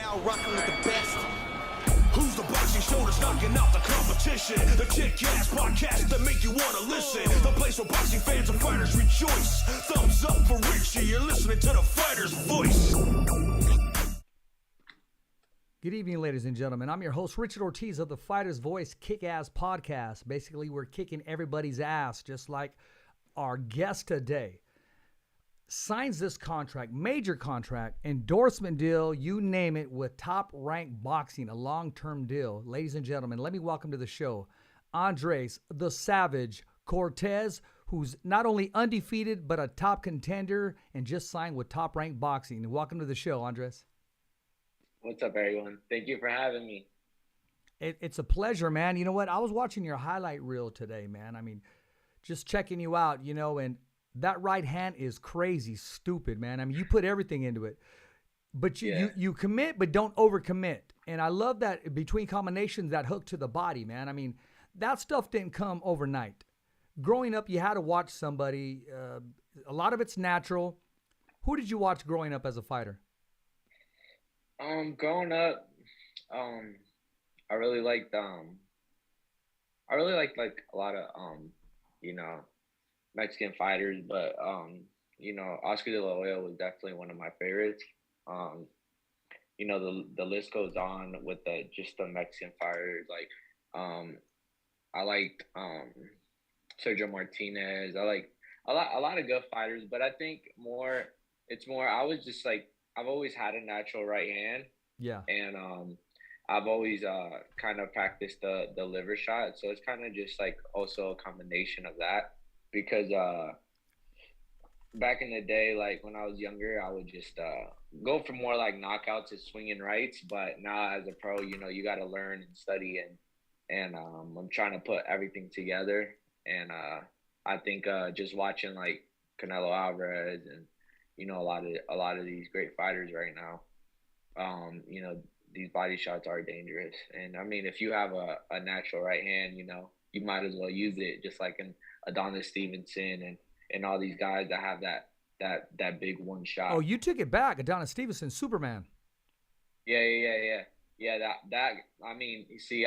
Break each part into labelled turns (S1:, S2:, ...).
S1: now rocking with the best. Who's the boxing show that's knocking out the competition? The kick-ass podcast that make you want to listen. The place where boxing fans and fighters rejoice. Thumbs up for Richie, you're listening to the fighter's voice.
S2: Good evening, ladies and gentlemen. I'm your host, Richard Ortiz of the Fighter's Voice Kick-Ass Podcast. Basically, we're kicking everybody's ass, just like our guest today signs this contract, major contract, endorsement deal, you name it, with Top Rank Boxing, a long-term deal. Ladies and gentlemen, let me welcome to the show Andres the Savage Cortes, who's not only undefeated, but a top contender and just signed with Top Rank Boxing. Welcome to the show, Andres.
S3: What's up, everyone? Thank you for having me.
S2: It's a pleasure, man. You know what? I was watching your highlight reel today, man. I mean, just checking you out, you know, and that right hand is crazy stupid, man. I mean, you put everything into it, but you commit, but don't overcommit. And I love that between combinations, that hook to the body, man. I mean, that stuff didn't come overnight. Growing up, you had to watch somebody. A lot of it's natural. Who did you watch growing up as a fighter?
S3: Growing up, I really liked like a lot of you know, Mexican fighters, but you know, Oscar de la Hoya was definitely one of my favorites. You know, the list goes on with the Mexican fighters. Like I liked Sergio Martinez. I like a lot of good fighters, but I think it's more I was just like, I've always had a natural right hand.
S2: Yeah.
S3: And I've always kind of practiced the liver shot. So it's kind of just like also a combination of that, because back in the day, like when I was younger, I would just go for more like knockouts to swinging rights. But now as a pro, you know, you got to learn and study, and I'm trying to put everything together. And I think just watching like Canelo Alvarez and, you know, a lot of these great fighters right now, you know, these body shots are dangerous. And I mean, if you have a natural right hand, you know, you might as well use it, just like in Adonis Stevenson and all these guys that have that big one shot.
S2: Oh, you took it back, Adonis Stevenson, Superman.
S3: Yeah. That I mean, you see,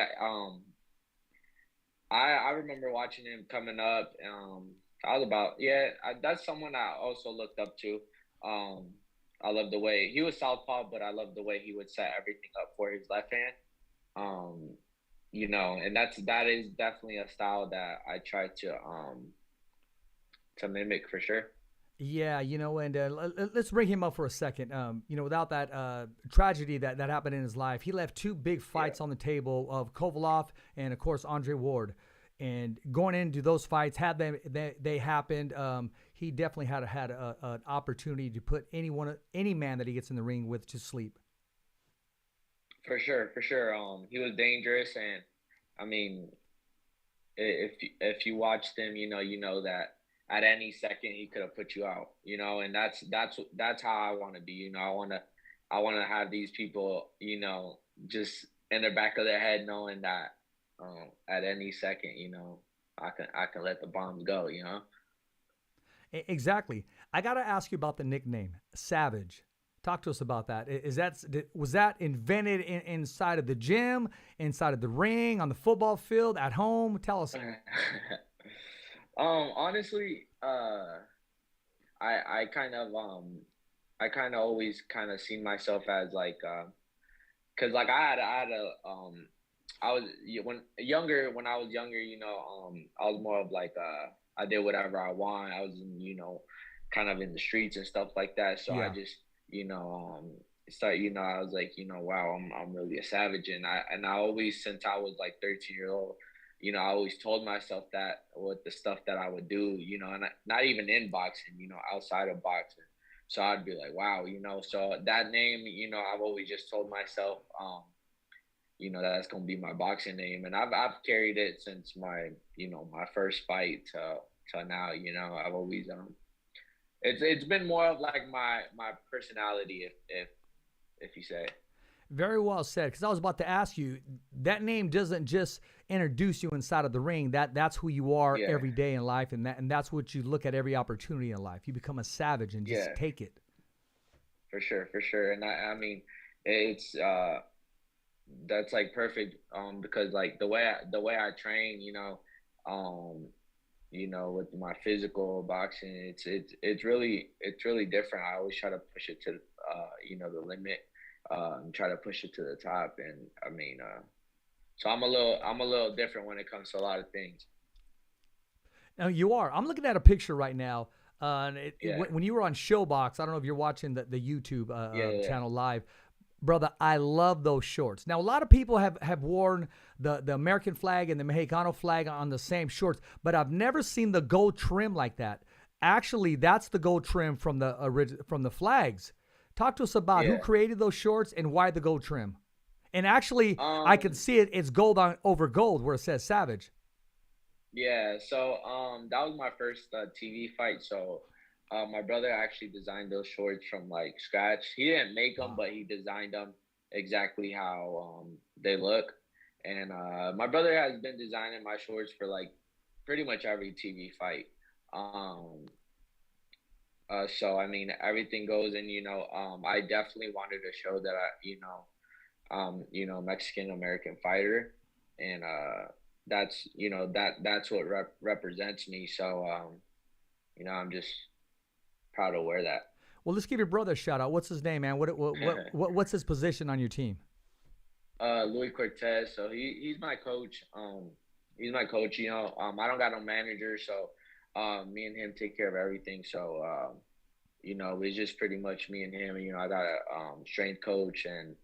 S3: I remember watching him coming up. I was about, that's someone I also looked up to. I love the way he was southpaw, but I love the way he would set everything up for his left hand. You know, and that is definitely a style that I try to mimic for sure.
S2: Yeah, you know, and let's bring him up for a second. You know, without that tragedy that happened in his life, he left two big fights on the table of Kovalev and, of course, Andre Ward. And going into those fights, had they happened, he definitely had an opportunity to put any man that he gets in the ring with to sleep.
S3: For sure. He was dangerous, and I mean, if you watched him, you know that at any second he could have put you out. You know, and that's how I want to be. You know, I want to have these people, you know, just in the back of their head, knowing that. At any second, you know, I can let the bombs go, you know?
S2: Exactly. I got to ask you about the nickname, Savage. Talk to us about that. Was that invented inside of the gym, inside of the ring, on the football field, at home? Tell us.
S3: Honestly, I kind of always kind of seen myself as like, cause like I had a when I was younger, you know, I was more of like, I did whatever I want. I was, you know, kind of in the streets and stuff like that. So I just, you know, you know, I was like, you know, wow, I'm really a savage. And I always, since I was like 13 years old, you know, I always told myself that with the stuff that I would do, you know, and not even in boxing, you know, outside of boxing. So I'd be like, wow, you know, so that name, you know, I've always just told myself, you know, that's gonna be my boxing name, and I've carried it since my, you know, my first fight to now. You know, I've always it's been more of like my personality, if you say.
S2: Very well said. Because I was about to ask you, that name doesn't just introduce you inside of the ring. That's who you are every day in life, and that's what you look at every opportunity in life. You become a savage and just take it.
S3: For sure. And I mean, it's that's like perfect because like the way I train, um with my physical boxing, it's really different. I always try to push it to the limit, and try to push it to the top. And I mean, so I'm a little different when it comes to a lot of things.
S2: Now you are. I'm looking at a picture right now.
S3: Yeah,
S2: When you were on Showbox, I don't know if you're watching the YouTube
S3: yeah, yeah,
S2: channel live, brother. I love those shorts. Now a lot of people have worn the American flag and the Mexicano flag on the same shorts, but I've never seen the gold trim like that. Actually, that's the gold trim from from the flags. Talk to us about who
S3: yeah.
S2: created those shorts and why the gold trim. And actually, I can
S3: Um,
S2: see it. It's gold on over gold where it says Savage.
S3: Yeah, so that was my first TV fight. So my brother actually designed those shorts from like scratch. He didn't make them,
S2: Wow.
S3: but he designed them exactly how they look. And my brother has been designing my shorts for like pretty much every TV fight. Um, so I mean everything goes, and I definitely wanted to show that Mexican American fighter, and that's what represents me. So I'm just proud to wear that.
S2: Well, let's give your brother a shout out. What's his name, man? What's his position on your team?
S3: Louis Cortes. So he's my coach. He's my coach. I don't got no manager, so me and him take care of everything. So it's just pretty much me and him. I got a strength coach and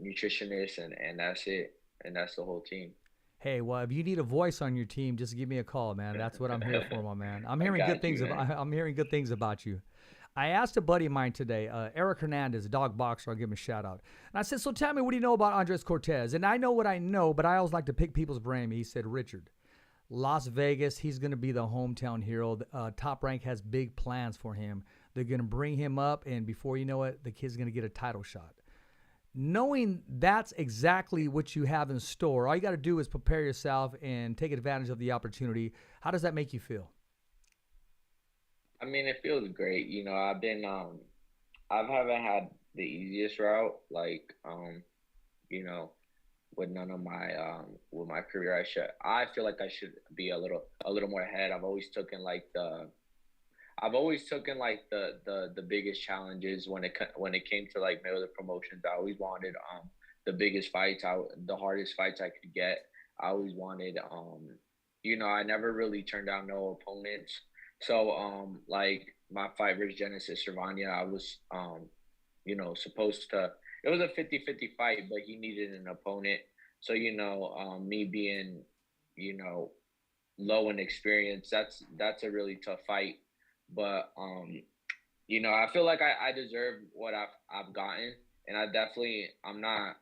S3: nutritionist, and that's it. And that's the whole team.
S2: Hey, well, if you need a voice on your team, just give me a call, man. That's what I'm here for, my man. I'm
S3: I
S2: hearing good
S3: got
S2: things
S3: you,
S2: about.
S3: man.
S2: I'm hearing good things about you. I asked a buddy of mine today, Eric Hernandez, a dog boxer. I'll give him a shout out. And I said, "So tell me, what do you know about Andres Cortez?" And I know what I know, but I always like to pick people's brain. He said, "Richard, Las Vegas, he's going to be the hometown hero. Top Rank has big plans for him. They're going to bring him up, and before you know it, the kid's going to get a title shot." Knowing that's exactly what you have in store, all you got to do is prepare yourself and take advantage of the opportunity. How does that make you feel?
S3: I mean, it feels great. I haven't had the easiest route. Like, you know, with none of my with my career, I feel like I should be a little more ahead. I've always taken like the biggest challenges when it came to like middle of the promotions. I always wanted the biggest fights, the hardest fights I could get. I always wanted I never really turned down no opponents. So like my fight versus Genesis Cervania, I was supposed to, it was a 50-50 fight, but he needed an opponent. So me being you know low in experience, that's a really tough fight. But I feel like I deserve what I've gotten, and I'm not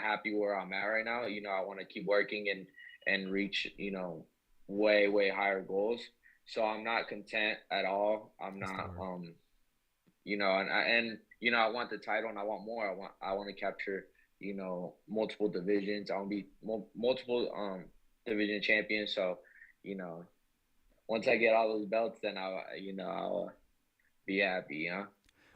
S3: happy where I'm at right now. I want to keep working and reach way way higher goals. So I'm not content at all. I'm
S2: That's the
S3: not
S2: word.
S3: I want the title, and I want more. I want to capture multiple divisions. I want to be multiple division champion. So you know once I get all those belts, then I'll be happy.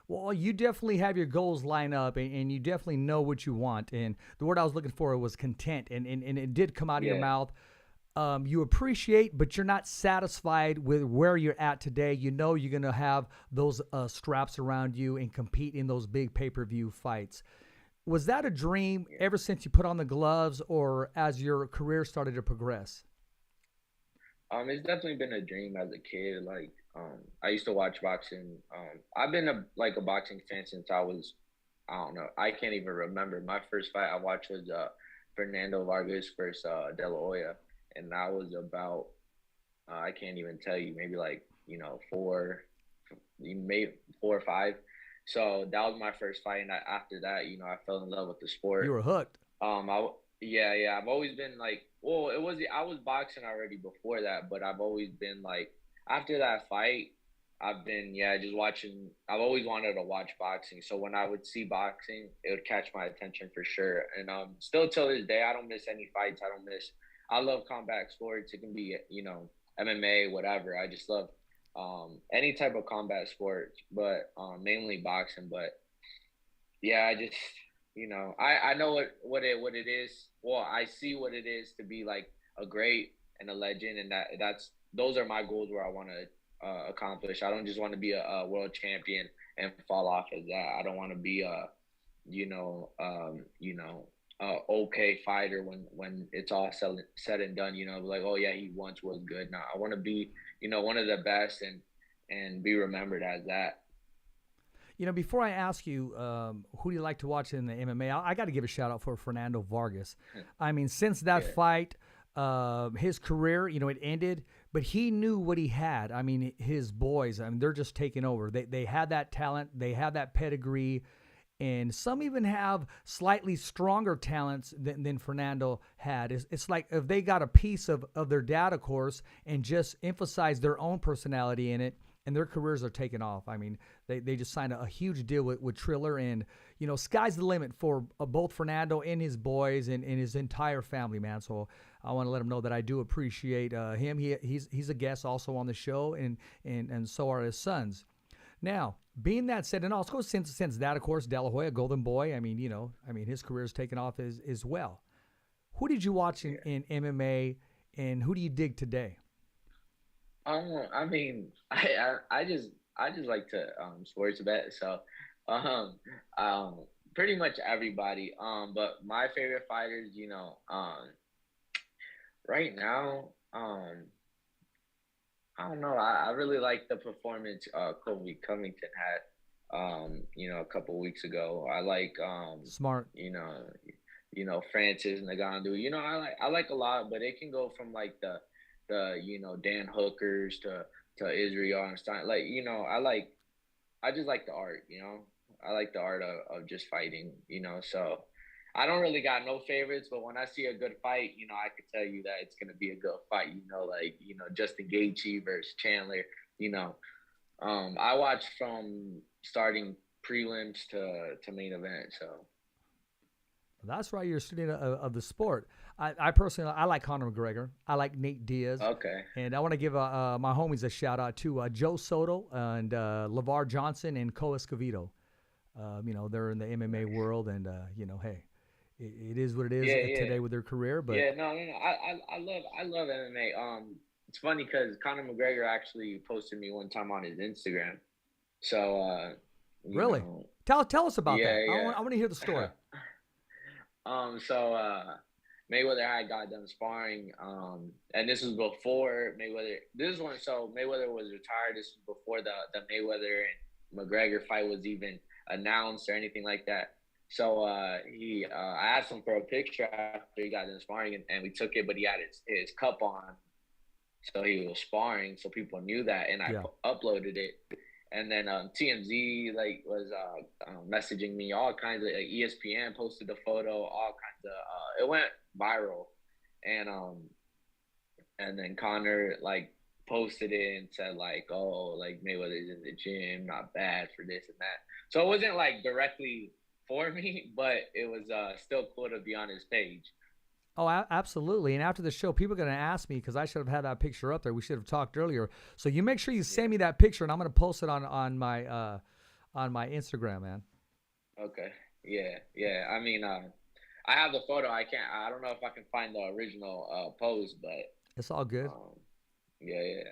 S2: Well, you definitely have your goals lined up, and you definitely know what you want. And the word I was looking for was content, and it did come out of your
S3: Yeah,
S2: mouth. You appreciate, but you're not satisfied with where you're at today. You know you're going to have those straps around you and compete in those big pay per view fights. Was that a dream
S3: yeah.
S2: ever since you put on the gloves, or as your career started to progress?
S3: It's definitely been a dream as a kid. Like, I used to watch boxing. I've been a boxing fan since I was, I don't know, I can't even remember. My first fight I watched was Fernando Vargas versus De La Hoya, and that was about, I can't even tell you, maybe like maybe 4 or 5. So that was my first fight, and after that, I fell in love with the
S2: You
S3: sport.
S2: were hooked.
S3: Yeah, yeah. I've always been like, well, I was boxing already before that, but I've always been like, after that fight, I've been, yeah, just watching. I've always wanted to watch boxing, so when I would see boxing, it would catch my attention for sure. And still till this day, I don't miss any fights. I don't miss. I love combat sports. It can be MMA, whatever. I just love any type of combat sport, but mainly boxing. But yeah, I just, I know what it is. Well, I see what it is to be like a great and a legend, and those are my goals where I want to accomplish. I don't just want to be a world champion and fall off as that. I don't want to be you know, um, you know, okay fighter when it's all said and done. Like, oh yeah, he once was good. Now I want to be, one of the best and be remembered as that.
S2: Before I ask you, who do you like to watch in the MMA? I got to give a shout out for Fernando Vargas. I mean, since that
S3: Yeah.
S2: fight, his career, it ended, but he knew what he had. I mean, his boys, I mean, they're just taking over. They had that talent, they had that pedigree, and some even have slightly stronger talents than Fernando had. It's like if they got a piece of their dad, of course, and just emphasize their own personality in it, and their careers are taking off. I mean, they just signed a huge deal with Triller, and sky's the limit for both Fernando and his boys and his entire family, man. So I want to let him know that I do appreciate him. He's a guest also on the show, and so are his sons. Now, being that said, and also since that, of course, De La Hoya, Golden Boy, I mean, his career's taken off as well. Who did you watch in MMA, and who do you dig today?
S3: I mean, I just like to sports bet, so um um pretty much everybody. But my favorite fighters, right now, I don't know. I really like the performance Kobe Covington had, a couple weeks ago. I like
S2: Smart.
S3: Francis Ngannou. I like a lot, but it can go from like the Dan Hookers to Israel and Stein. Like, I just like the art. I like the art of just fighting. So I don't really got no favorites, but when I see a good fight, I could tell you that it's gonna be a good fight. Like Justin Gaethje versus Chandler. I watch from starting prelims to main event. So
S2: That's right. You're a student of the sport. I personally, I like Conor McGregor. I like Nate Diaz.
S3: okay,
S2: And I want to give my homies a shout out to Joe Soto and LeVar Johnson and Co Escovedo. They're in the MMA world, and hey, it is what it is
S3: yeah.
S2: today with their career. But
S3: Yeah, no. I love MMA. It's funny because Conor McGregor actually posted me one time on his Instagram. So,
S2: really, tell us about that.
S3: yeah.
S2: I want to hear the story.
S3: So Mayweather had got done sparring. And this was before Mayweather. So Mayweather was retired. This was before the Mayweather and McGregor fight was even announced or anything like that. So I asked him for a picture after he got done sparring, and we took it, but he had his cup on, so he was sparring, so people knew that, and I uploaded it. And then TMZ was messaging me, all kinds of ESPN posted the photo, all kinds of it went viral, and then Connor posted it and said Mayweather's in the gym, not bad for this and that. So it wasn't directly for me, but it was still cool to be on his page.
S2: Oh, absolutely. And after the show, people are going to ask me, because I should have had that picture up there. We should have talked earlier. So you make sure you send me that picture, and I'm going to post it on my Instagram, man.
S3: Okay. Yeah. I mean, I have the photo. I don't know if I can find the original pose, but
S2: it's all good.
S3: Yeah.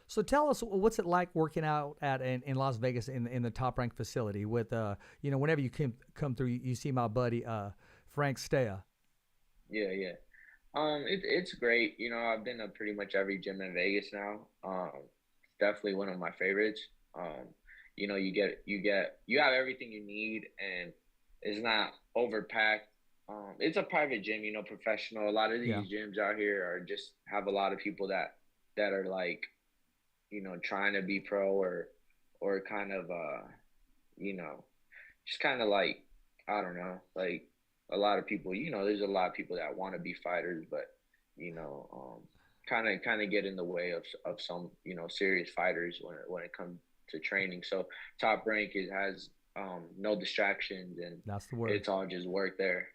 S2: So tell us, what's it like working out in Las Vegas in the Top Rank facility with whenever you come through, you see my buddy Frank Stea.
S3: Yeah. It's great. I've been to pretty much every gym in Vegas now. It's definitely one of my favorites. You have everything you need, and it's not overpacked. It's a private gym, professional. A lot of these gyms out here have a lot of people that are trying to be pro or kind of just kind of I don't know, a lot of people, there's a lot of people that want to be fighters, but kind of get in the way of some serious fighters when it comes to training. So Top Rank has no distractions, and
S2: that's the word.
S3: It's all just work there.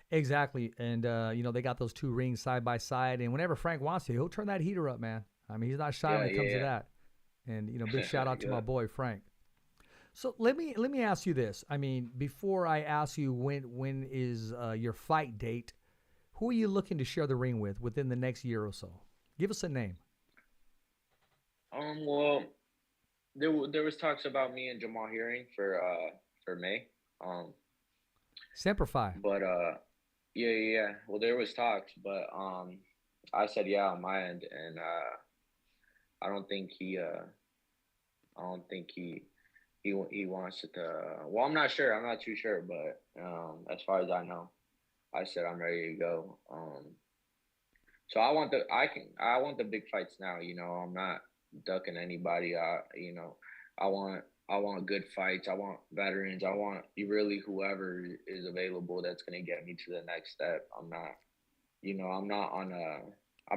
S2: Exactly. And they got those two rings side by side, and whenever Frank wants to, he'll turn that heater up, man. I mean, he's not shy when it comes to that. And big shout out to my boy Frank. So let me ask you this. I mean, before I ask you when is your fight date, who are you looking to share the ring with within the next year or so? Give us a name.
S3: Well, there was talks about me and Jamal hearing for May. Um,
S2: Semper Fi.
S3: but yeah, yeah, yeah. Well, there was talks, but I said yeah on my end, and I don't think I don't think he wants it to. Well, I'm not sure. I'm not too sure, but as far as I know, I said I'm ready to go. So I want the big fights now. You know, I'm not ducking anybody. You know, I want good fights. I want veterans. I want really whoever is available that's gonna get me to the next step. I'm not, you know, I'm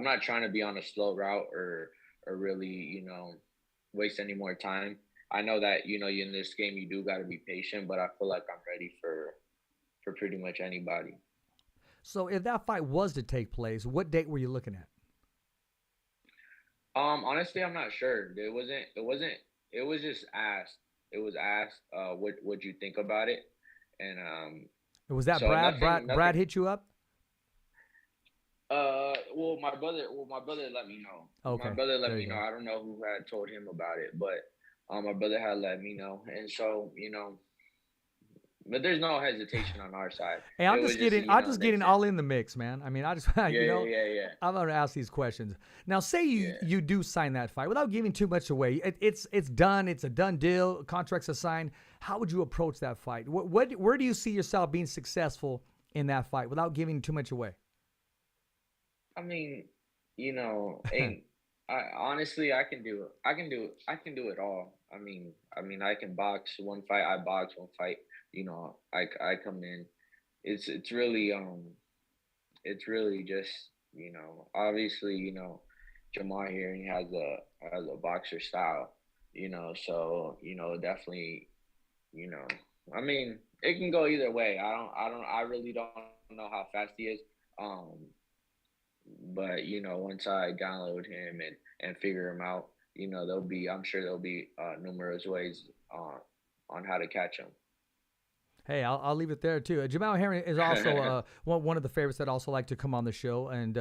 S3: not trying to be on a slow route or really, you know, waste any more time. I know that you know in this game you do got to be patient, but I feel like I'm ready for pretty much anybody.
S2: So if that fight was to take place, what date were you looking at?
S3: Honestly, I'm not sure. It was just asked. It was asked, what you think about it, and
S2: Was that
S3: so
S2: Brad? Brad
S3: nothing.
S2: hit you up?
S3: Well, my brother let me know. My
S2: Okay,
S3: brother let
S2: there
S3: me
S2: you
S3: know.
S2: go.
S3: I don't know who had told him about it, but my brother had let me know, and so you know, but there's no hesitation on our side.
S2: Hey,
S3: It was just you
S2: I'm
S3: know
S2: just
S3: they
S2: getting
S3: said,
S2: all in the mix, man. I mean, I just,
S3: yeah,
S2: you
S3: yeah,
S2: know,
S3: yeah, yeah,
S2: I'm gonna ask these questions now. Say
S3: yeah.
S2: you do sign that fight without giving too much away. It's done. It's a done deal. Contracts are signed. How would you approach that fight? Where do you see yourself being successful in that fight without giving too much away?
S3: I mean, you know, and I honestly I can do it. I can do it all. I mean I can box one fight, I box one fight, you know, I come in. It's really it's really just, you know, obviously, you know, Jamal here he has a boxer style, you know, so, you know, definitely, you know, I mean, it can go either way. I really don't know how fast he is. Um, but you know, once I download him and figure him out, you know, I'm sure there'll be numerous ways on how to catch him.
S2: Hey, I'll leave it there too. Jamal Herring is also one of the favorites that also like to come on the show, and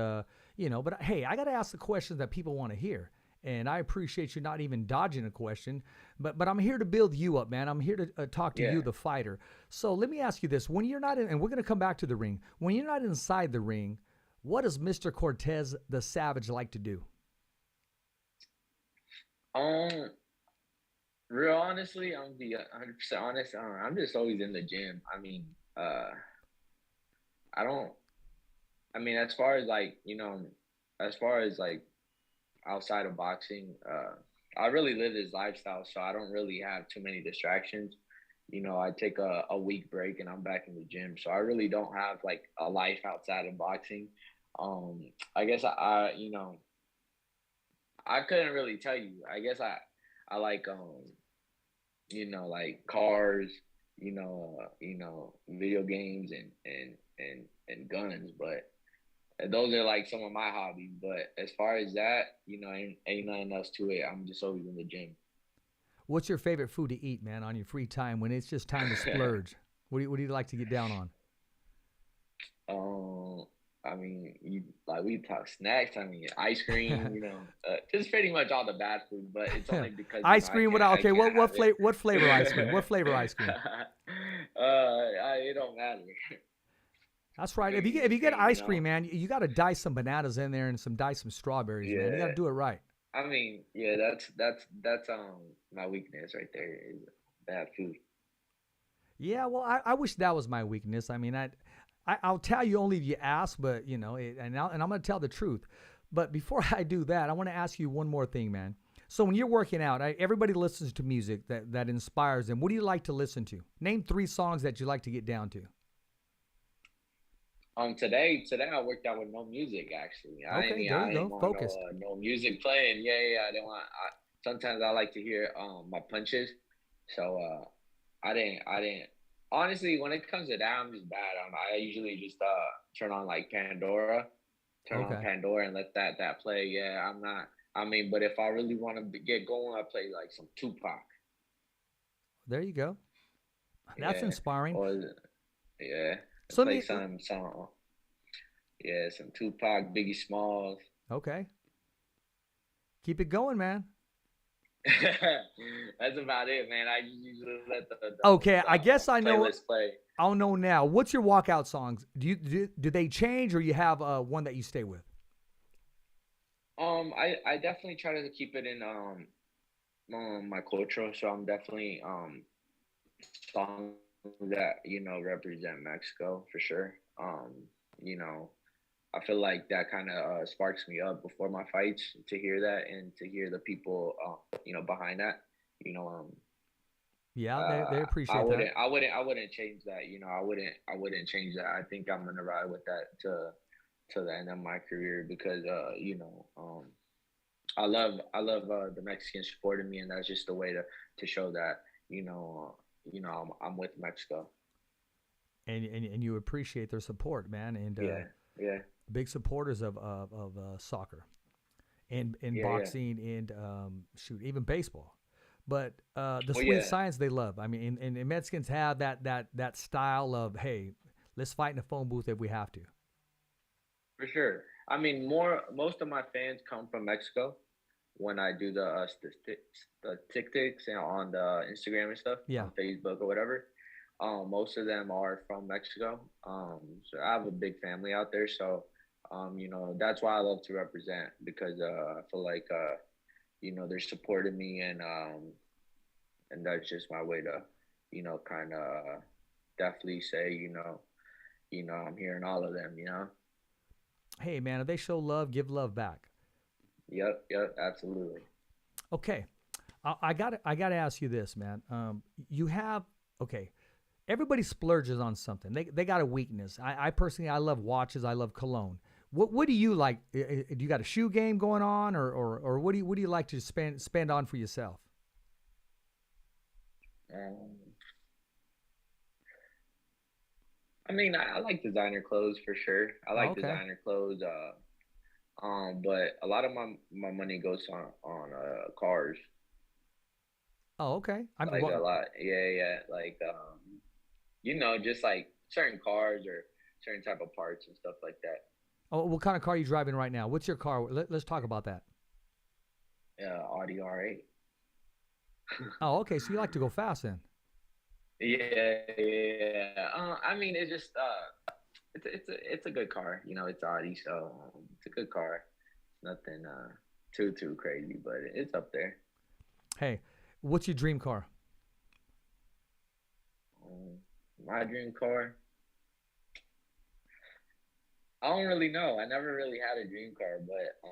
S2: you know. But hey, I got to ask the questions that people want to hear, and I appreciate you not even dodging a question. But I'm here to build you up, man. I'm here to talk to
S3: Yeah.
S2: you, the fighter. So let me ask you this: when you're not in, and we're gonna come back to the ring. When you're not inside the ring, what does Mr. Cortez the Savage like to do?
S3: Um, real honestly, I'm gonna be 100% honest. I'm just always in the gym. Uh, I don't. I mean, as far as like you know, as far as like outside of boxing, I really live this lifestyle, so I don't really have too many distractions. You know, I take a week break and I'm back in the gym, so I really don't have like a life outside of boxing. I guess you know, I couldn't really tell you. I guess I like you know, like cars, you know, video games and guns, but those are like some of my hobbies. But as far as that, you know, ain't nothing else to it. I'm just always in the gym.
S2: What's your favorite food to eat, man, on your free time when it's just time to splurge? What do you like to get down on?
S3: um, I mean, you like we talk snacks. I mean, ice cream. You know, just pretty much all the bad food. But it's only because you know
S2: Ice cream without,
S3: I
S2: okay,
S3: can't have it.
S2: what flavor ice cream? What flavor ice cream?
S3: It don't matter.
S2: That's right. If you get
S3: Anything, you
S2: ice cream,
S3: know.
S2: man, you got to dice some bananas in there and dice some strawberries, man. You got to
S3: Yeah.
S2: do it right.
S3: I mean, yeah, that's my weakness right there is bad food.
S2: Yeah, well, I wish that was my weakness. I mean, I'll tell you only if you ask, but you know, and I'm gonna tell the truth. But before I do that, I want to ask you one more thing, man. So when you're working out, everybody listens to music that inspires them. What do you like to listen to? Name 3 songs that you like to get down to.
S3: Today I worked out with no music actually.
S2: Okay, there you
S3: I didn't
S2: go.
S3: want
S2: Focused.
S3: no music playing. Yeah, yeah, I didn't want. Sometimes I like to hear my punches, so I didn't. Honestly, when it comes to that, I'm just bad. I usually just turn on like turn on
S2: Okay.
S3: Pandora and let that play. Yeah, I'm not. I mean, but if I really want to get going, I play like some Tupac.
S2: There you go. That's
S3: Yeah.
S2: inspiring.
S3: Or yeah.
S2: So let
S3: Play
S2: me.
S3: some yeah, some Tupac, Biggie Smalls.
S2: Okay, keep it going, man.
S3: That's about it, man. I usually let
S2: Okay, I guess I know.
S3: playlist play.
S2: I'll know now. What's your walkout songs? Do they change, or you have one that you stay with?
S3: I definitely try to keep it in my culture, so I'm definitely songs that represent Mexico for sure. You know, I feel like that kind of sparks me up before my fights to hear that and to hear the people behind that. You know,
S2: Yeah, they
S3: I
S2: appreciate that.
S3: wouldn't I wouldn't I wouldn't change that. I wouldn't change that. I think I'm gonna ride with that to the end of my career because I love the Mexicans supporting me, and that's just the way to show that I'm with Mexico.
S2: And you appreciate their support, man, and
S3: Yeah, yeah,
S2: big supporters of soccer and
S3: yeah, yeah.
S2: boxing and shoot, even baseball. But the
S3: Well,
S2: swing
S3: yeah,
S2: science they love. I mean, and Mexicans have that style of, hey, let's fight in a phone booth if we have to.
S3: for sure. I mean, most of my fans come from Mexico. When I do the TikToks and on the Instagram and stuff
S2: Yeah.
S3: on Facebook or whatever, most of them are from Mexico. So I have a big family out there, so that's why I love to represent because I feel like they're supporting me and that's just my way to kind of definitely say I'm hearing all of them.
S2: Hey, man, if they show love, give love back.
S3: Yep, absolutely.
S2: Okay, I got to ask you this, man. You have okay. Everybody splurges on something. They got a weakness. I personally I love watches. I love cologne. What do you like? Do you got a shoe game going on, or what do you like to spend on for yourself?
S3: Um, I mean, I like designer clothes for sure. I
S2: Oh,
S3: like
S2: okay.
S3: designer clothes. But a lot of my money goes on cars.
S2: Oh, okay. I mean,
S3: Like
S2: what?
S3: a lot, yeah, yeah. Like just like certain cars or certain type of parts and stuff like that.
S2: Oh, what kind of car are you driving right now? What's your car? Let's talk about that.
S3: Yeah, Audi R8.
S2: Oh, okay. So you like to go fast then?
S3: Yeah, yeah. I mean, it's just it's a good car. It's Audi, so it's a good car. Nothing too crazy, but it's up there.
S2: Hey, what's your dream car?
S3: Um, my dream car. I don't really know. I never really had a dream car, but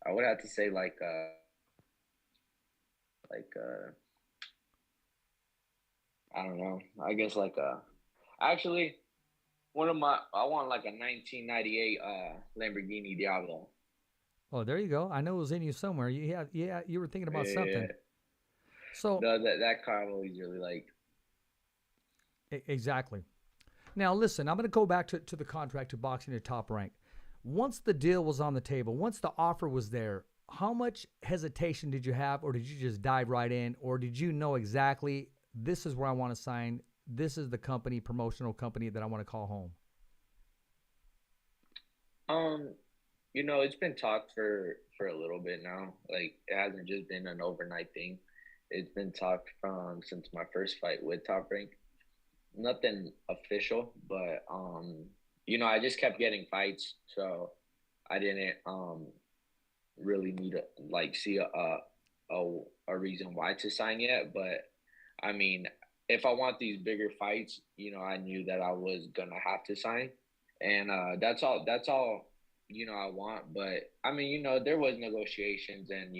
S3: I would have to say like I don't know. I guess actually I want like a 1998 Lamborghini Diablo.
S2: Oh, there you go. I know it was in you somewhere. Yeah, you were thinking about
S3: Yeah,
S2: something. So
S3: that car I've always really liked.
S2: exactly. Now listen, I'm going to go back to the contract to boxing to Top Rank. Once the deal was on the table, once the offer was there, how much hesitation did you have, or did you just dive right in, or did you know exactly this is where I want to sign? This is the company, promotional company that I want to call home.
S3: Um, it's been talked for a little bit now. Like it hasn't just been an overnight thing. It's been talked from since my first fight with Top Rank. Nothing official, but I just kept getting fights, so I didn't really need to like see a a reason why to sign yet. But I mean, if I want these bigger fights, I knew that I was gonna have to sign, and that's all I want. But I mean, there was negotiations, and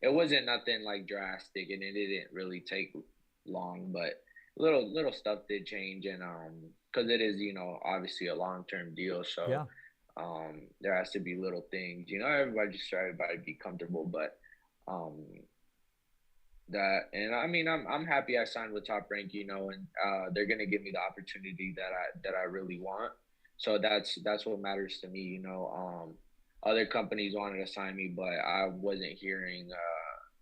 S3: it wasn't nothing like drastic, and it didn't really take long, but little stuff did change, and because it is obviously a long-term deal, so
S2: Yeah.
S3: there has to be little things. Everybody just try everybody to be comfortable, but um that and I mean I'm happy I signed with Top Rank, and they're gonna give me the opportunity that I really want. So that's what matters to me. Other companies wanted to sign me, but I wasn't hearing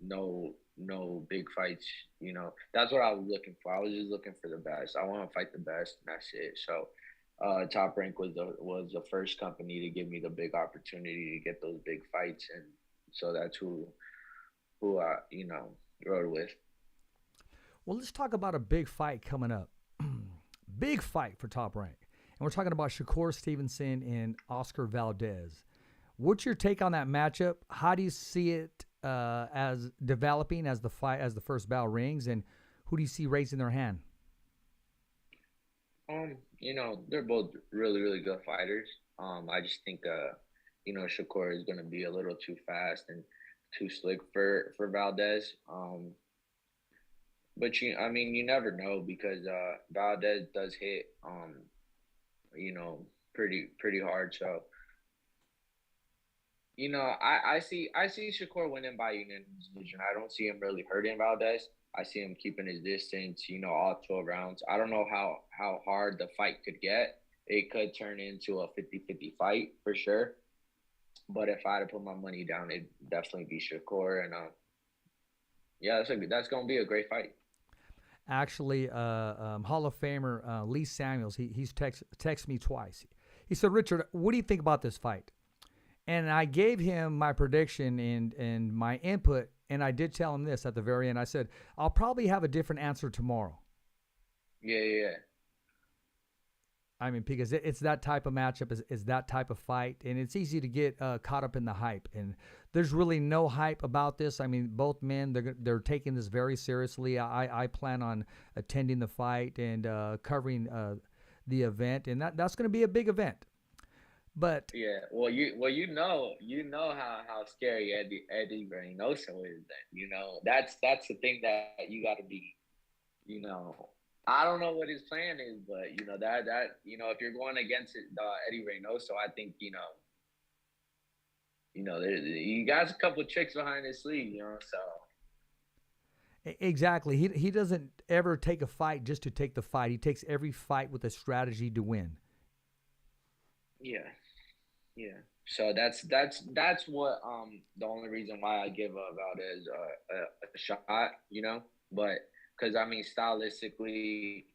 S3: no no big fights. That's what I was looking for. I was just looking for the best. I want to fight the best, and that's it. So, Top Rank was the first company to give me the big opportunity to get those big fights, and so that's who I rode with.
S2: Well, let's talk about a big fight coming up. Big fight for Top Rank. And we're talking about Shakur Stevenson and Oscar Valdez. What's your take on that matchup? How do you see it as developing as the first bell rings, and who do you see raising their hand?
S3: They're both really, really good fighters. I just think Shakur is gonna be a little too fast and too slick for Valdez. But you never know, because Valdez does hit pretty hard. So I see Shakur winning by unanimous decision. I don't see him really hurting Valdez. I see him keeping his distance, all 12 rounds. I don't know how hard the fight could get. It could turn into a 50-50 fight for sure. But if I had to put my money down, it'd definitely be Shakur. And that's going to be a great fight.
S2: Actually, Hall of Famer Lee Samuels, he's texted me twice. He said, Richard, what do you think about this fight? And I gave him my prediction and my input, and I did tell him this at the very end. I said, I'll probably have a different answer tomorrow.
S3: Yeah.
S2: I mean, because it's that type of matchup, is that type of fight, and it's easy to get caught up in the hype. And there's really no hype about this. I mean, both men, they're taking this very seriously. I plan on attending the fight and covering the event, and that's going to be a big event. But
S3: yeah, you know how scary Eddie Reynoso is. That's the thing that you got to be. I don't know what his plan is, but if you're going against Eddie Reynoso, I think he got a couple of tricks behind his sleeve, so.
S2: Exactly. He doesn't ever take a fight just to take the fight. He takes every fight with a strategy to win.
S3: Yeah. So that's what the only reason why I give Valdez a shot, but because stylistically,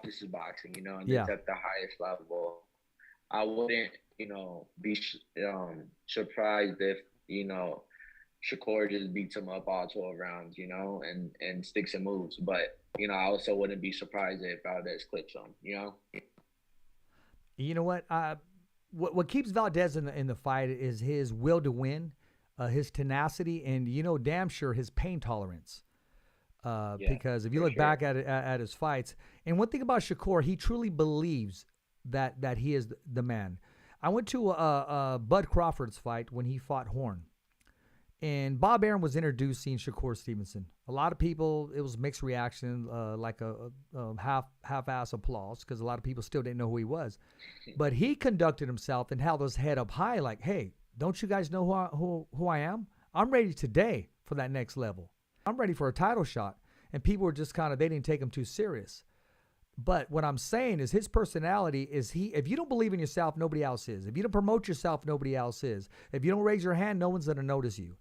S3: this is boxing, and it's at the highest level. I wouldn't, be surprised if Shakur just beats him up all 12 rounds, and sticks and moves. But, I also wouldn't be surprised if Valdez clips him,
S2: You know what? What keeps Valdez in the fight is his will to win, his tenacity, and, damn sure his pain tolerance. Because if you look back at his fights, and one thing about Shakur, he truly believes that he is the man. I went to Bud Crawford's fight when he fought Horn. And Bob Arum was introducing Shakur Stevenson. A lot of people, it was mixed reaction, like a half-ass applause, because a lot of people still didn't know who he was. But he conducted himself and held his head up high like, hey, don't you guys know who I am? I'm ready today for that next level. I'm ready for a title shot. And people were just they didn't take him too serious. But what I'm saying is his personality is if you don't believe in yourself, nobody else is. If you don't promote yourself, nobody else is. If you don't raise your hand, no one's going to notice you.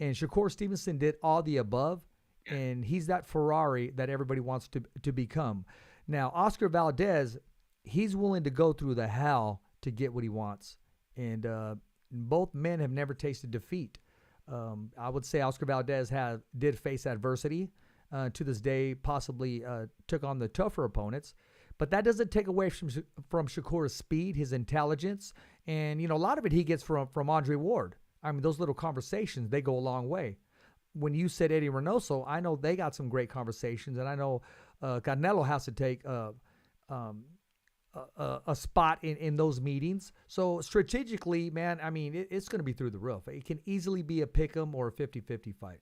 S2: And Shakur Stevenson did all the above, and he's that Ferrari that everybody wants to become. Now, Oscar Valdez, he's willing to go through the hell to get what he wants. And both men have never tasted defeat. I would say Oscar Valdez did face adversity. To this day, possibly took on the tougher opponents. But that doesn't take away from Shakur's speed, his intelligence. And, a lot of it he gets from Andre Ward. I mean, those little conversations, they go a long way. When you said Eddie Reynoso, I know they got some great conversations. And I know Canelo has to take a spot in those meetings. So strategically, man, I mean, it's going to be through the roof. It can easily be a pick'em or a 50-50 fight.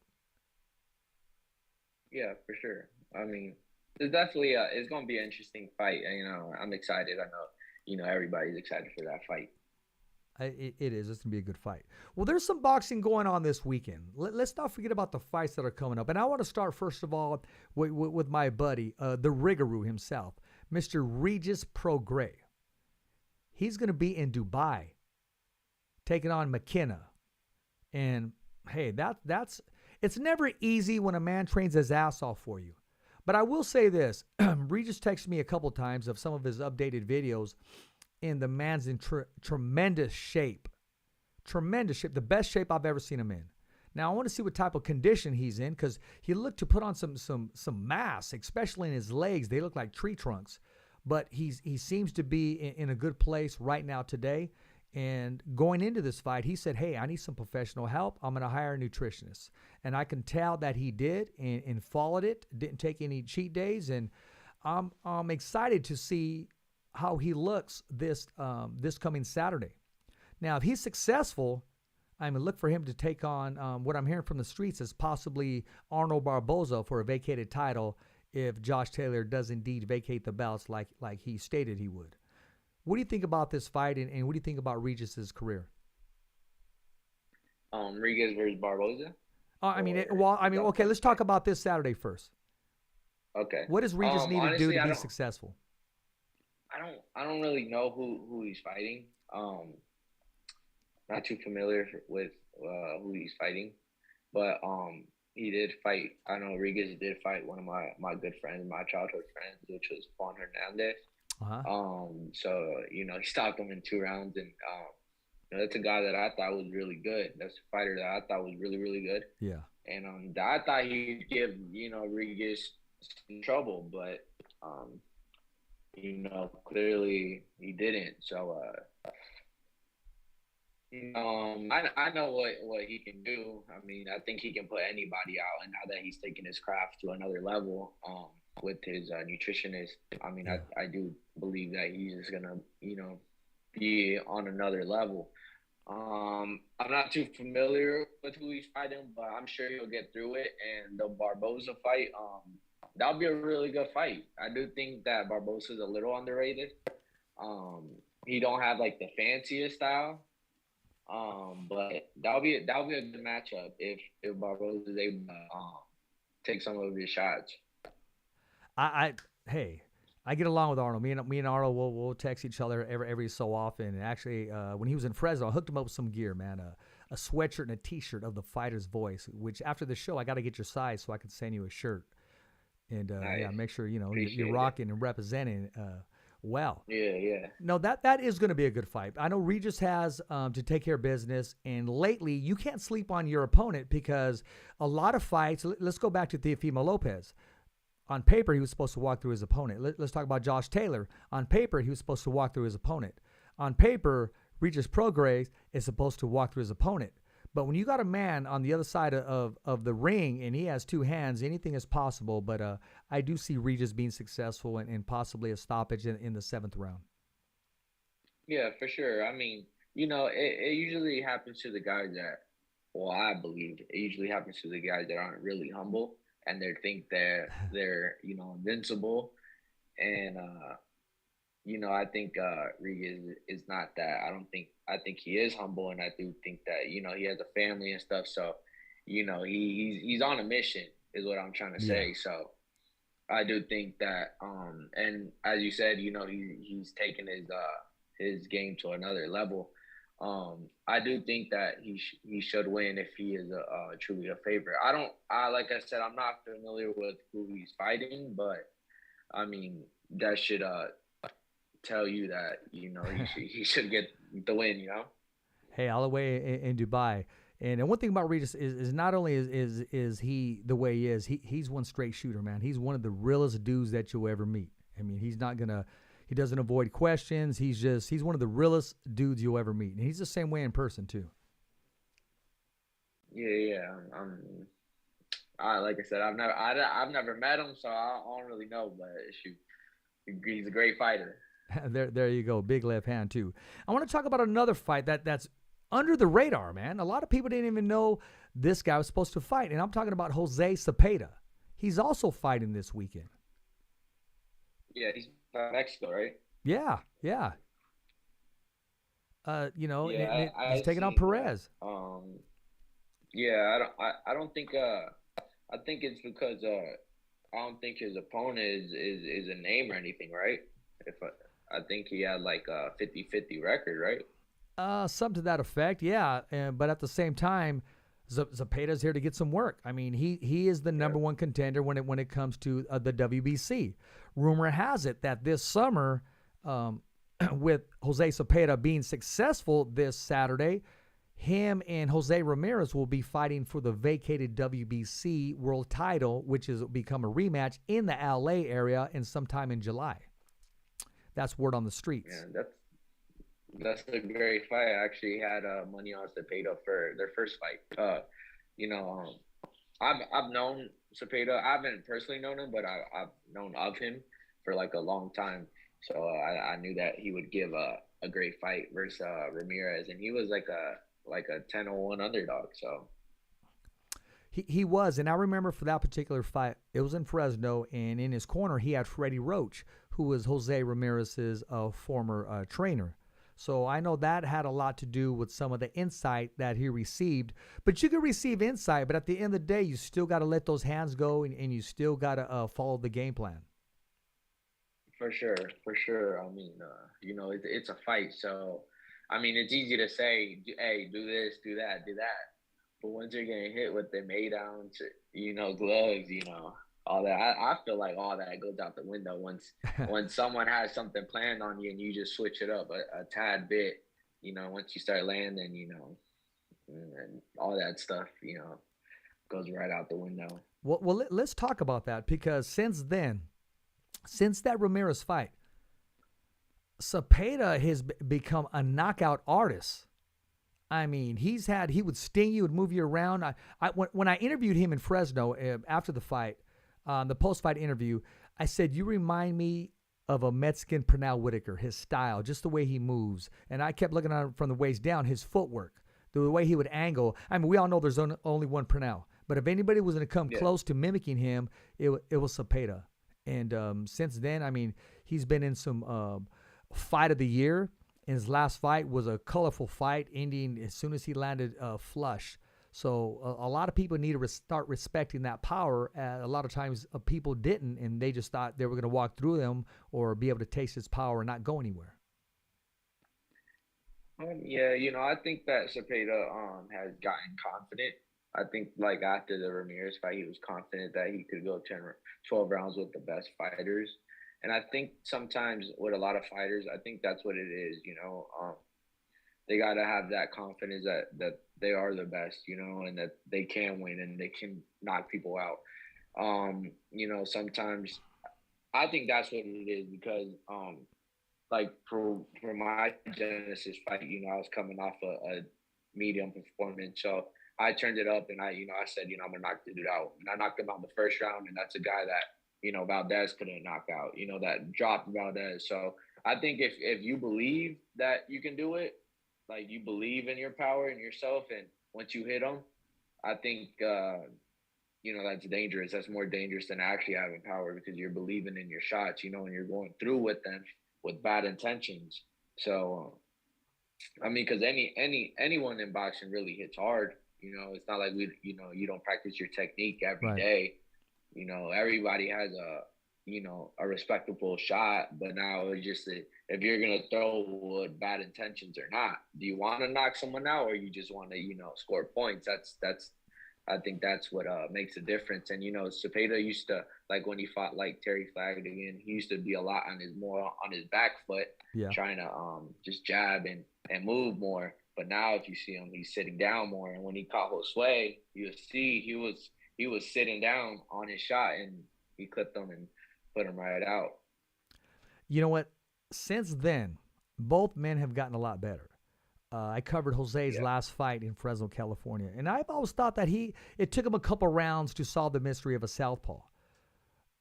S3: Yeah, for sure. I mean, it's definitely it's going to be an interesting fight. I'm excited. I know, everybody's excited for that fight.
S2: It is. It's going to be a good fight. Well, there's some boxing going on this weekend. Let's not forget about the fights that are coming up. And I want to start, first of all, with my buddy, the Rigaroo himself, Mr. Regis Prograis. He's going to be in Dubai taking on McKenna. And hey, that's it's never easy when a man trains his ass off for you. But I will say this: Regis texted me a couple times of some of his updated videos, and the man's in tremendous shape. Tremendous shape, the best shape I've ever seen him in. Now I want to see what type of condition he's in, because he looked to put on some mass, especially in his legs. They look like tree trunks, but he seems to be in a good place right now today. And going into this fight, he said, "Hey, I need some professional help. I'm going to hire a nutritionist." And I can tell that he did and followed it. Didn't take any cheat days, and I'm excited to see how he looks this coming Saturday. Now, if he's successful, I'm going to look for him to take on what I'm hearing from the streets is possibly Arnold Barboza for a vacated title if Josh Taylor does indeed vacate the belts like he stated he would. What do you think about this fight, and what do you think about Regis's career?
S3: Rodriguez versus Barboza?
S2: Okay, let's talk about this Saturday first.
S3: Okay.
S2: What does Regis need to do to be successful?
S3: I don't really know who he's fighting. Not too familiar with who he's fighting, but he did fight. I know Rodriguez did fight one of my good friends, my childhood friends, which was Juan Hernandez. So he stopped him in 2 rounds, and that's a guy that I thought was really good. That's a fighter that I thought was really, really good.
S2: Yeah.
S3: And I thought he'd give Rodriguez some trouble, but clearly he didn't. So I know what he can do. I mean, I think he can put anybody out, and now that he's taking his craft to another level with his nutritionist, I mean, I do believe that he's just gonna be on another level. I'm not too familiar with who he's fighting, but I'm sure he'll get through it. And the Barboza fight, that'll be a really good fight. I do think that Barboza's a little underrated. He don't have like the fanciest style. But that'll be a good matchup if Barboza is able to take some of his shots.
S2: I get along with Arnold. Me and Arnold we'll text each other every so often. And actually, when he was in Fresno, I hooked him up with some gear, man. A sweatshirt and a T-shirt of the Fighter's Voice. Which after the show, I got to get your size so I can send you a shirt. And
S3: nice.
S2: Yeah, make sure you're rocking and representing. Well,
S3: yeah.
S2: No, that is going to be a good fight. I know Regis has to take care of business, and lately you can't sleep on your opponent because a lot of fights. Let's go back to Teofimo Lopez. On paper, he was supposed to walk through his opponent. Let's talk about Josh Taylor. On paper, he was supposed to walk through his opponent. On paper, Regis Prograis is supposed to walk through his opponent. But when you got a man on the other side of the ring and he has 2 hands, anything is possible. But I do see Regis being successful and possibly a stoppage in the 7th round.
S3: Yeah, for sure. I mean, it usually happens to the guys I believe it usually happens to the guys that aren't really humble and they think that they're invincible. And I think Rodriguez is not that. I think he is humble, and I do think that he has a family and stuff. So he's on a mission, is what I'm trying to say.
S2: Yeah.
S3: So I do think that and as you said, he's taken his game to another level. I do think that he should win if he is truly a favorite. Like I said, I'm not familiar with who he's fighting, but I mean that should tell you that he should get the win.
S2: Hey, all the way in Dubai. And one thing about Regis is not only is he the way he is, he's one straight shooter, man. He's one of the realest dudes that you'll ever meet. I mean, he doesn't avoid questions. He's one of the realest dudes you'll ever meet. And he's the same way in person too.
S3: Yeah. Like I said, I've never met him, so I don't really know, but he's a great fighter.
S2: There you go. Big left hand too. I want to talk about another fight that's under the radar, man. A lot of people didn't even know this guy was supposed to fight. And I'm talking about Jose Cepeda. He's also fighting this weekend.
S3: Yeah, he's from Mexico, right?
S2: Yeah. He's taking on Perez.
S3: Yeah, I don't think I think it's because I don't think his opponent is a name or anything, right? I think he had like a 50-50 record, right?
S2: Something to that effect, yeah. But at the same time, Zepeda's here to get some work. I mean, he is the number one contender when it comes to the WBC. Rumor has it that this summer, with Jose Cepeda being successful this Saturday, him and Jose Ramirez will be fighting for the vacated WBC world title, which is become a rematch in the LA area in sometime in July. That's word on the streets.
S3: Yeah, that's a great fight. I actually had money on Cepeda for their first fight. I've known Cepeda. I haven't personally known him, but I've known of him for like a long time. So I knew that he would give a great fight versus Ramirez, and he was like a 10-1 underdog. So
S2: he was, and I remember for that particular fight, it was in Fresno, and in his corner he had Freddie Roach, who was Jose Ramirez's former trainer. So I know that had a lot to do with some of the insight that he received. But you can receive insight, but at the end of the day, you still got to let those hands go, and you still got to follow the game plan.
S3: For sure. I mean, it's a fight. So, I mean, it's easy to say, hey, do this, do that, do that. But once you're getting hit with the down to, gloves, all that, I feel like all that goes out the window once someone has something planned on you and you just switch it up a tad bit, once you start landing, and all that stuff, goes right out the window.
S2: Well, let's talk about that, because since that Ramirez fight, Cepeda has become a knockout artist. I mean, he would sting you, would move you around. When I interviewed him in Fresno after the fight, the post-fight interview, I said, you remind me of a Mexican Pernell Whitaker, his style, just the way he moves. And I kept looking at him from the waist down, his footwork, the way he would angle. I mean, we all know there's only one Pernell. But if anybody was going to come close to mimicking him, it was Cepeda. And since then, I mean, he's been in some fight of the year. And his last fight was a colorful fight, ending as soon as he landed flush. So a lot of people need to start respecting that power. A lot of times people didn't, and they just thought they were going to walk through them or be able to taste his power and not go anywhere.
S3: I think that Cepeda has gotten confident. I think like after the Ramirez fight, he was confident that he could go 12 rounds with the best fighters. And I think sometimes with a lot of fighters, I think that's what it is, they got to have that confidence that they are the best, and that they can win and they can knock people out. Sometimes I think that's what it is, because like for my Genesis fight, I was coming off a medium performance. So I turned it up and I said, I'm going to knock the dude out. And I knocked him out in the first round, and that's a guy that, Valdez couldn't knock out, that dropped Valdez. So I think if you believe that you can do it, like you believe in your power and yourself, and once you hit them, I think, that's dangerous. That's more dangerous than actually having power, because you're believing in your shots, and you're going through with them with bad intentions. So, I mean, because anyone in boxing really hits hard. It's not like you don't practice your technique every day. Everybody has a respectable shot, but now it's just if you're going to throw with bad intentions or not. Do you want to knock someone out, or you just want to, score points? I think that's what makes a difference. And, Cepeda used to, like when he fought like Terry Flanagan, he used to be a lot more on his back foot, trying to just jab and move more. But now if you see him, he's sitting down more. And when he caught Josue, you'll see he was sitting down on his shot, and he clipped him and put him right out.
S2: You know what? Since then, both men have gotten a lot better. I covered Jose's last fight in Fresno, California, and I've always thought that it took him a couple rounds to solve the mystery of a southpaw.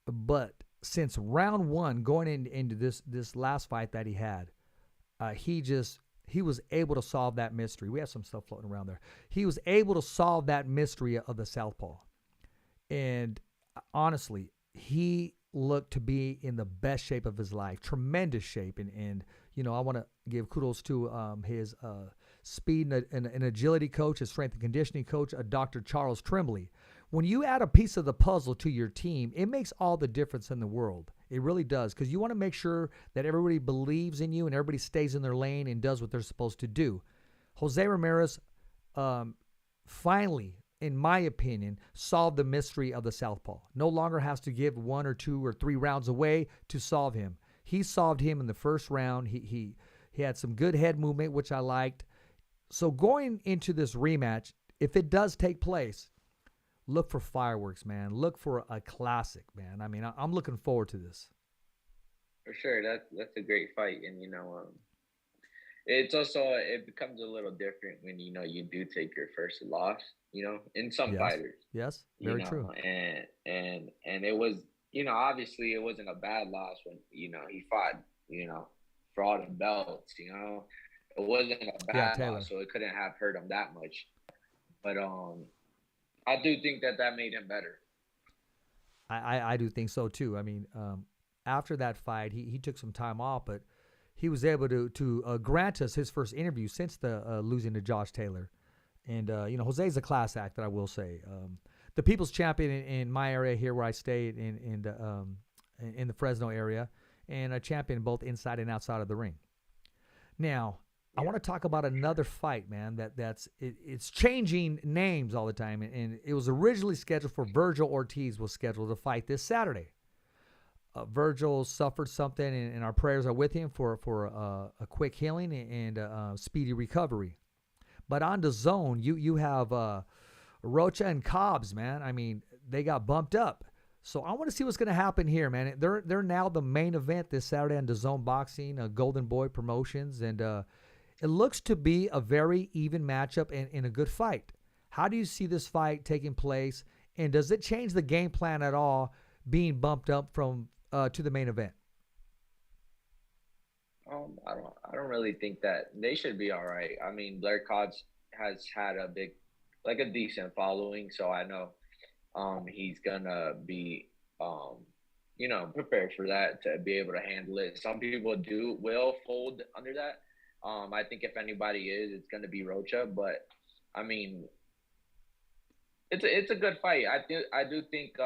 S2: But since round one, going into this last fight that he had, he was able to solve that mystery. We have some stuff floating around there. He was able to solve that mystery of the southpaw. And honestly, he looked to be in the best shape of his life, tremendous shape. And I want to give kudos to his speed and agility coach, his strength and conditioning coach, Dr. Charles Tremblay. When you add a piece of the puzzle to your team, it makes all the difference in the world. It really does, because you want to make sure that everybody believes in you and everybody stays in their lane and does what they're supposed to do. Jose Ramirez finally, in my opinion, solved the mystery of the southpaw. No longer has to give 1 or 2 or 3 rounds away to solve him. He solved him in the first round. He had some good head movement, which I liked. So going into this rematch, if it does take place, look for fireworks, man. Look for a classic, man. I mean, I'm looking forward to this.
S3: For sure, that's a great fight, and it's also, it becomes a little different when you do take your first loss. In some fighters.
S2: Yes, very true.
S3: And it was, obviously it wasn't a bad loss when he fought for all the belts. It wasn't a bad loss, so it couldn't have hurt him that much. But I do think that made him better.
S2: I do think so too. I mean, after that fight, he took some time off, but he was able to grant us his first interview since the losing to Josh Taylor. And Jose's a class act, that I will say. The people's champion in my area here, where I stay in the Fresno area, and a champion both inside and outside of the ring. Now, I want to talk about another fight, man. It's changing names all the time, and it was originally scheduled for Virgil Ortiz was scheduled to fight this Saturday. Virgil suffered something, and our prayers are with him for a quick healing and speedy recovery. But on the zone, you have Rocha and Cobbs, man. I mean, they got bumped up. So I want to see what's going to happen here, man. They're now the main event this Saturday on DAZN Boxing, Golden Boy Promotions, and it looks to be a very even matchup and a good fight. How do you see this fight taking place, and does it change the game plan at all, being bumped up from to the main event?
S3: I don't really think that they should be all right. I mean, Blair Cobbs has had a decent following, so I know he's gonna be prepared for that, to be able to handle it. Some people will fold under that. I think if anybody it's gonna be Rocha, but I mean, it's a good fight. I do think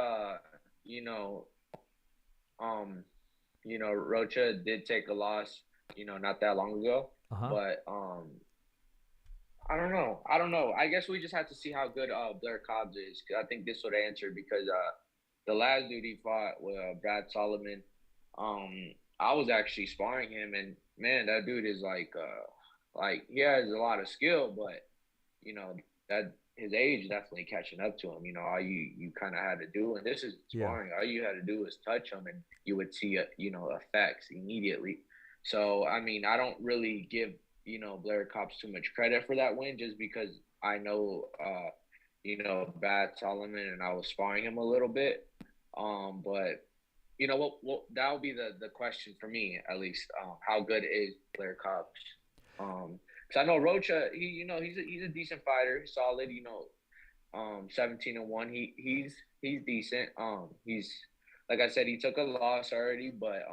S3: Rocha did take a loss, not that long ago. But I don't know. I guess we just have to see how good Blair Cobbs is. I think this would answer, because the last dude he fought with Brad Solomon, I was actually sparring him, and man, that dude is like he has a lot of skill, but that his age definitely catching up to him. All you kind of had to do, and this is sparring, all you had to do was touch him, and you would see effects immediately. So I mean, I don't really give Blair Cobbs too much credit for that win, just because I know Brad Solomon, and I was sparring him a little bit. But that'll be the question for me, at least. How good is Blair Cobbs? Because I know Rocha, he's a decent fighter, solid. 17-1. He's decent. He's, like I said, he took a loss already, but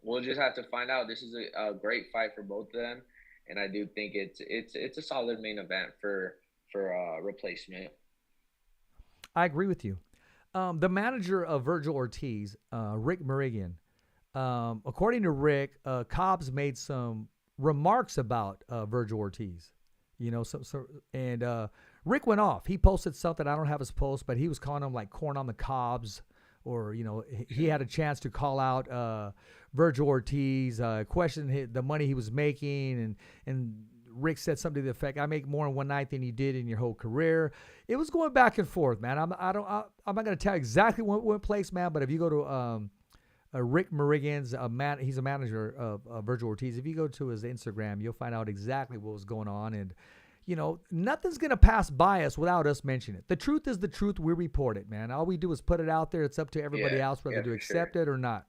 S3: we'll just have to find out. This is a great fight for both of them, and I do think it's a solid main event for replacement.
S2: I agree with you. The manager of Virgil Ortiz, Rick Merigian, according to Rick, Cobbs made some remarks about Virgil Ortiz. And Rick went off. He posted something. I don't have his post, but he was calling him like corn on the cobs, or he had a chance to call out Virgil Ortiz, question the money he was making, and Rick said something to the effect, "I make more in one night than you did in your whole career." It was going back and forth, man. I'm not going to tell you exactly what place, man. But if you go to Rick Merigian's, he's a manager of Virgil Ortiz. If you go to his Instagram, you'll find out exactly what was going on. And nothing's going to pass by us without us mentioning it. The truth is the truth. We report it, man. All we do is put it out there. It's up to everybody else whether to accept it or not.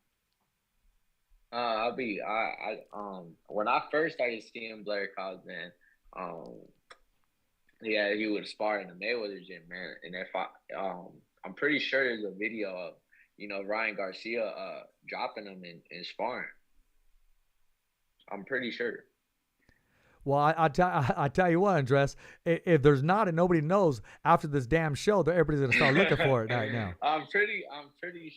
S3: When I first started seeing Blair Cobbs, man, he would spar in the Mayweather gym, man. And I'm pretty sure there's a video of Ryan Garcia dropping him in sparring. I'm pretty sure.
S2: Well, I tell you what, Andres, if there's not and nobody knows after this damn show, everybody's gonna start looking for it right now.
S3: I'm pretty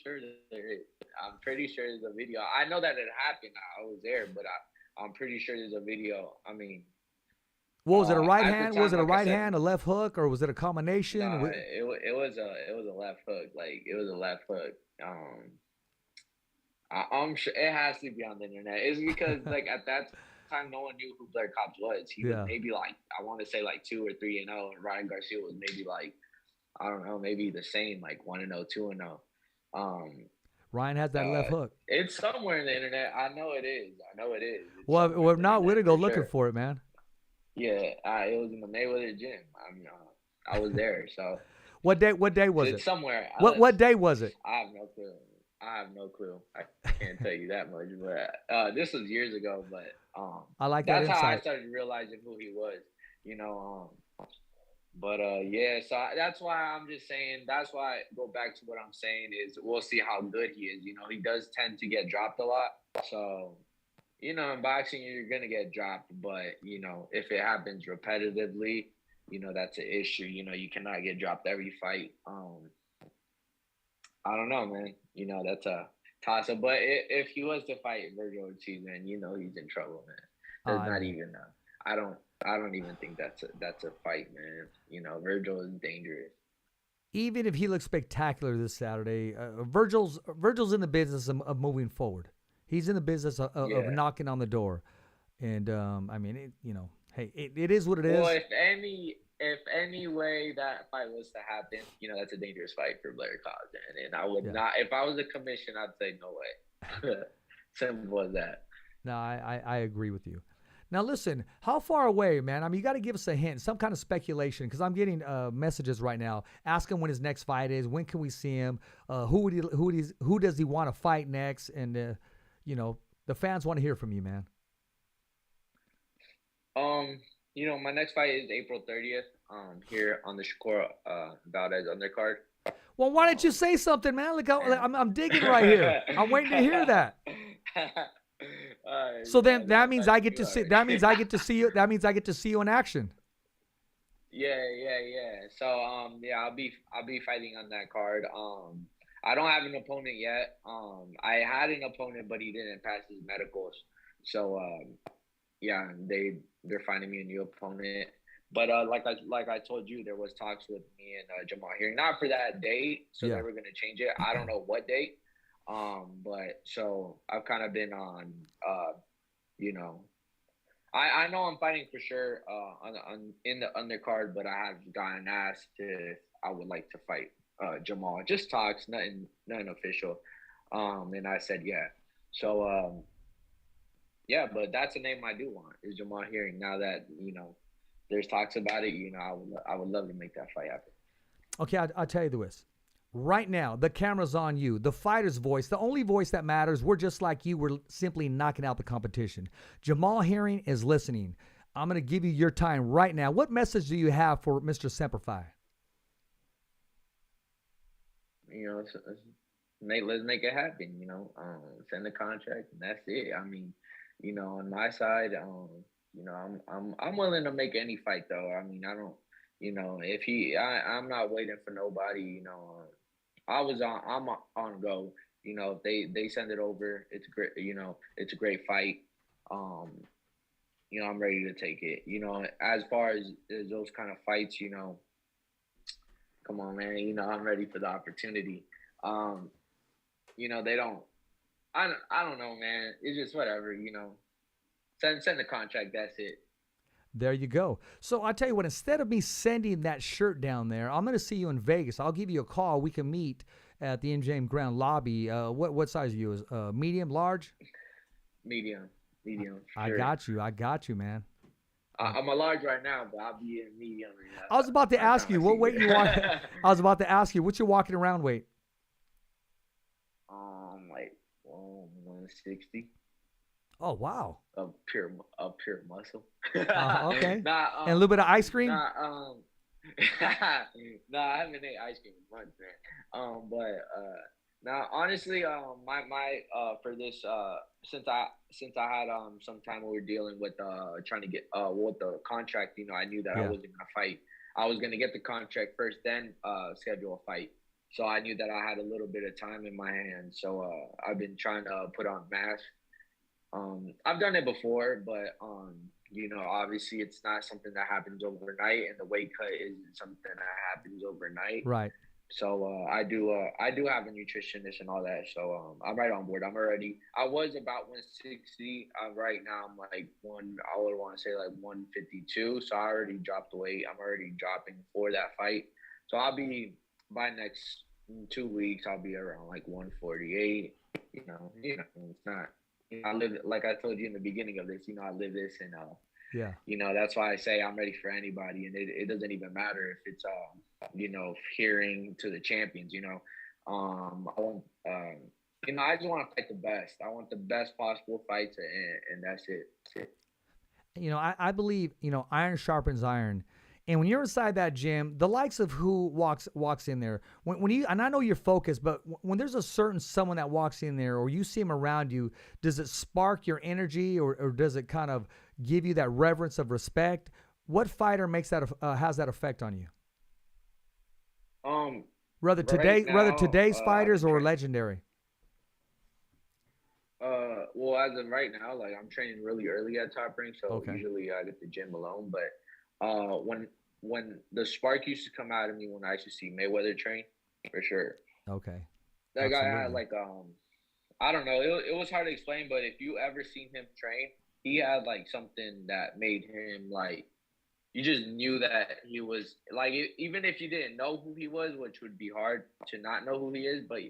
S3: sure that there is. I'm pretty sure there's a video. I know that it happened. I was there, but I'm pretty sure there's a video. I mean,
S2: what was it? A right hand?
S3: time,
S2: Was it a
S3: like
S2: right hand, a left hook, or was it a combination?
S3: No, it was a left hook. Like it was a left hook. I'm sure it has to be on the internet. It's because like at that time, no one knew who Blair Cobbs was. He was maybe like, I want to say like 2 or 3-0, and Ryan Garcia was maybe like, I don't know, maybe the same, like 1-0, 2-0.
S2: Ryan has that left hook.
S3: It's somewhere in the internet. I know it is. It's
S2: well, if not, we're gonna go looking for it, man.
S3: Yeah, it was in the Mayweather gym. I mean, I was there. So
S2: what day was it?
S3: It's somewhere.
S2: What day was it?
S3: I have no clue. I can't tell you that much. But this was years ago. But
S2: I like that
S3: that's how I
S2: insight.
S3: started realizing who he was. But yeah, so that's why I'm just saying. That's why I go back to what I'm saying is we'll see how good he is. He does tend to get dropped a lot. So in boxing you're gonna get dropped, but if it happens repetitively, that's an issue. You cannot get dropped every fight. I don't know, man. That's a toss up. But if he was to fight Virgil Ortiz, man, he's in trouble, man. There's not even I don't even think that's a fight, man. Virgil is dangerous.
S2: Even if he looks spectacular this Saturday, Virgil's in the business of moving forward. He's in the business of knocking on the door, and I mean, hey, it is what it is.
S3: Well, if any way that fight was to happen, that's a dangerous fight for Blair Cobbs, and I would not. If I was the commission, I'd say no way. Simple as that.
S2: No, I agree with you. Now listen, how far away, man? I mean, you got to give us a hint, some kind of speculation, because I'm getting messages right now asking when his next fight is, when can we see him, who does he want to fight next, and the fans want to hear from you, man.
S3: My next fight is April 30th. Here on the Shakur Valdez undercard.
S2: Well, why don't you say something, man? Look, I'm digging right here. I'm waiting to hear that. So then that means I get to see. That means I get to see you. That means I get to see you in action.
S3: Yeah. So I'll be fighting on that card. I don't have an opponent yet. I had an opponent, but he didn't pass his medicals. So they're finding me a new opponent. But like I told you, there was talks with me and Jamal here, not for that date. So they were gonna change it. I don't know what date. But so I've kind of been on, I know I'm fighting for sure in the undercard, but I have gotten asked if I would like to fight Jamal. Just talks, nothing official. And I said yeah. So but that's a name I do want, is Jamal Hearing. Now that there's talks about it, I would love to make that fight happen.
S2: Okay, I'll tell you this. Right now, the camera's on you. The fighter's voice, the only voice that matters. We're just like you. We're simply knocking out the competition. Jamal Hearing is listening. I'm going to give you your time right now. What message do you have for Mr. Semper Fi?
S3: Let's make it happen. Send the contract, and that's it. I mean, on my side, I'm willing to make any fight though. I mean, I don't. I'm not waiting for nobody. I'm on go. If they send it over, it's great. It's a great fight. I'm ready to take it. As far as those kind of fights, come on, man. I'm ready for the opportunity. They don't. I don't know, man. It's just whatever. Send the contract. That's it.
S2: There you go. So I'll tell you what, instead of me sending that shirt down there, I'm going to see you in Vegas. I'll give you a call. We can meet at the MGM Grand Lobby. What size are you? Medium, large?
S3: Medium. Sure.
S2: I got you, man.
S3: I'm a large right now, but I'll be in medium.
S2: I was about to ask you what weight you want. I was about to ask you what's your walking around weight.
S3: Like 160.
S2: Oh wow!
S3: Of pure muscle.
S2: Okay.
S3: And
S2: a little bit of ice cream.
S3: I haven't ate ice cream in months, man. Now, honestly, my for this since I had some time we were dealing with trying to get with the contract. You know, I knew that I
S2: Yeah.
S3: wasn't gonna fight. I was gonna get the contract first, then schedule a fight. So I knew that I had a little bit of time in my hands. So I've been trying to put on mass. I've done it before, but you know, obviously it's not something that happens overnight, and the weight cut isn't something that happens overnight.
S2: Right.
S3: So I do have a nutritionist and all that. So I'm right on board. I'm already. I was about 160. Right now I'm like one. I would want to say like 152. So I already dropped the weight. I'm already dropping for that fight. So I'll be by next 2 weeks. I'll be around like 148. You know, it's not. You know, I live like I told you in the beginning of this. You know, I live this, and
S2: Yeah.
S3: you know, that's why I say I'm ready for anybody, and it doesn't even matter if it's you know, hearing to the champions. You know, I want you know, I just want to fight the best. I want the best possible fights, and that's it. That's it.
S2: You know, I believe, iron sharpens iron. And when you're inside that gym, the likes of who walks in there, when you, and I know you're focused, but when there's a certain someone that walks in there or you see him around you, does it spark your energy, or does it kind of give you that reverence of respect? What fighter makes that has that effect on you?
S3: Um,
S2: Rather
S3: right now,
S2: today's
S3: I've
S2: fighters
S3: been
S2: or
S3: training.
S2: legendary?
S3: Well, as of right now, like I'm training really early at Top Rank, so
S2: Okay.
S3: usually I get the gym alone. But when the spark used to come out of me when I used to see Mayweather train, for sure.
S2: Okay.
S3: That guy had
S2: Absolutely.
S3: like I don't know. It was hard to explain, but if you ever seen him train, he had like something that made him like you just knew that he was like even if you didn't know who he was, which would be hard to not know who he is, but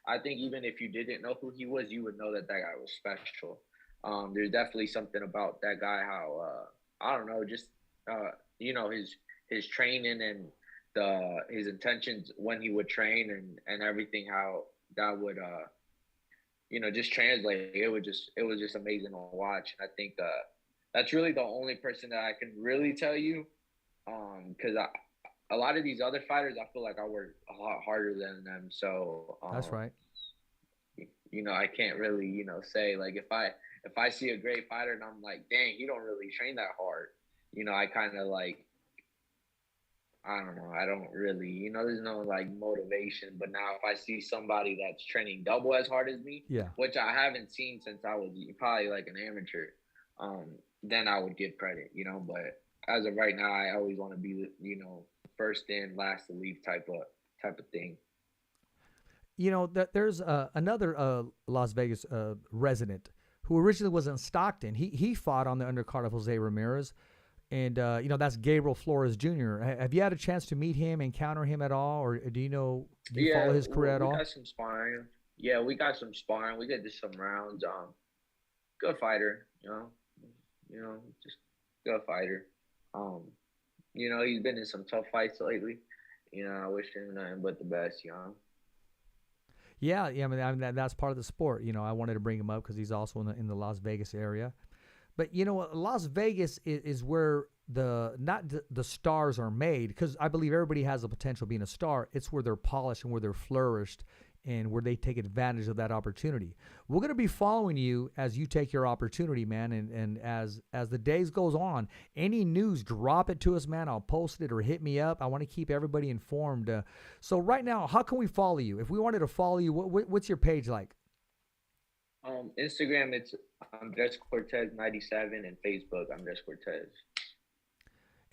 S3: I think even if you didn't know who he was, you would know that that guy was special. There's definitely something about that guy. How I don't know, just you know his training and the his intentions when he would train and everything. How that would you know, just translate. It was just amazing to watch. And I think that's really the only person that I can really tell you, because a lot of these other fighters, I feel like I work a lot harder than them. So
S2: That's right.
S3: you know, I can't really say like if I see a great fighter and I'm like, dang, he don't really train that hard. You know, I kind of like I don't know. I don't really, there's no like motivation. But now, if I see somebody that's training double as hard as me,
S2: Yeah.
S3: which I haven't seen since I was probably like an amateur, um, then I would give credit, But as of right now, I always want to be, first in, last to leave type of thing.
S2: That there's another Las Vegas resident who originally was in Stockton. He fought on the undercard of Jose Ramirez, and that's Gabriel Flores Jr. Have you had a chance to meet him, encounter him at all, or do you follow his career at
S3: we
S2: all?
S3: got some sparring. Yeah, we got some sparring. We did some rounds. Good fighter. Just good fighter. Um, he's been in some tough fights lately. I wish him nothing but the best.
S2: Yeah, yeah. That's part of the sport. I wanted to bring him up because he's also in the Las Vegas area. But Las Vegas is where the stars are made, because I believe everybody has the potential of being a star. It's where they're polished and where they're flourished and where they take advantage of that opportunity. We're going to be following you as you take your opportunity, man. And as the days goes on, any news, drop it to us, man. I'll post it or hit me up. I want to keep everybody informed. So right now, how can we follow you? If we wanted to follow you, what's your page like?
S3: Instagram, it's Cortes97, and Facebook, Cortes.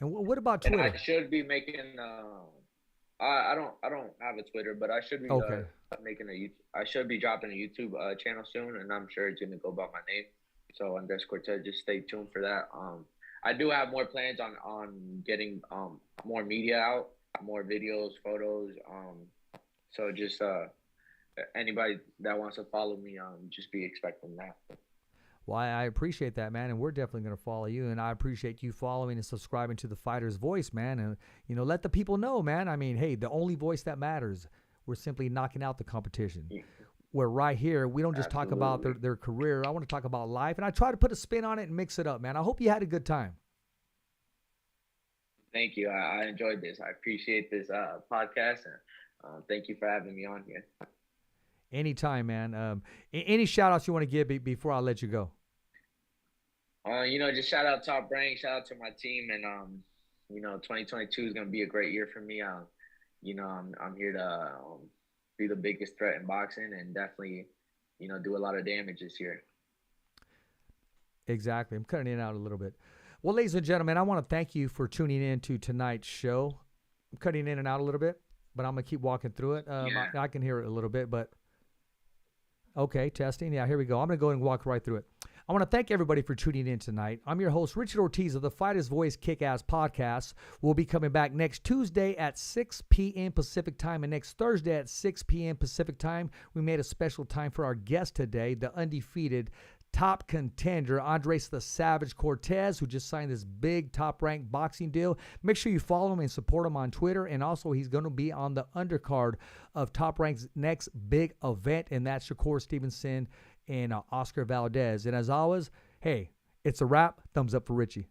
S2: And what about
S3: And
S2: Twitter?
S3: I should be making. I don't have a Twitter, but I should be
S2: Okay.
S3: making I should be dropping a YouTube channel soon, and I'm sure it's gonna go by my name. So Cortez, just stay tuned for that. I do have more plans on getting more media out, more videos, photos. So just anybody that wants to follow me, just be expecting that.
S2: Well, I appreciate that, man, and we're definitely going to follow you, and I appreciate you following and subscribing to the Fighter's Voice, man, and, let the people know, man. I mean, hey, the only voice that matters. We're simply knocking out the competition. We're right here. We don't just talk about their career. I want to talk about life, and I try to put a spin on it and mix it up, man. I hope you had a good time.
S3: Thank you. I enjoyed this. I appreciate this podcast, and thank you for having me on here.
S2: Anytime, man. Any shout outs you want to give before I let you go?
S3: Just shout out Top Rank, shout out to my team, and 2022 is gonna be a great year for me. I'm here to be the biggest threat in boxing and definitely, do a lot of damage this year.
S2: Exactly. I'm cutting in and out a little bit. Well, ladies and gentlemen, I want to thank you for tuning in to tonight's show. I'm cutting in and out a little bit, but I'm gonna keep walking through it.
S3: Yeah.
S2: I can hear it a little bit, but okay, testing. Yeah, here we go. I'm gonna go and walk right through it. I want to thank everybody for tuning in tonight. I'm your host, Richard Ortiz of the Fighter's Voice Kick-Ass Podcast. We'll be coming back next Tuesday at 6 p.m. Pacific Time and next Thursday at 6 p.m. Pacific Time. We made a special time for our guest today, the undefeated top contender, Andres the Savage Cortes, who just signed this big top-ranked boxing deal. Make sure you follow him and support him on Twitter. And also, he's going to be on the undercard of Top Rank's next big event, and that's Shakur Stevenson and Oscar Valdez. And as always, hey, it's a wrap. Thumbs up for Richie.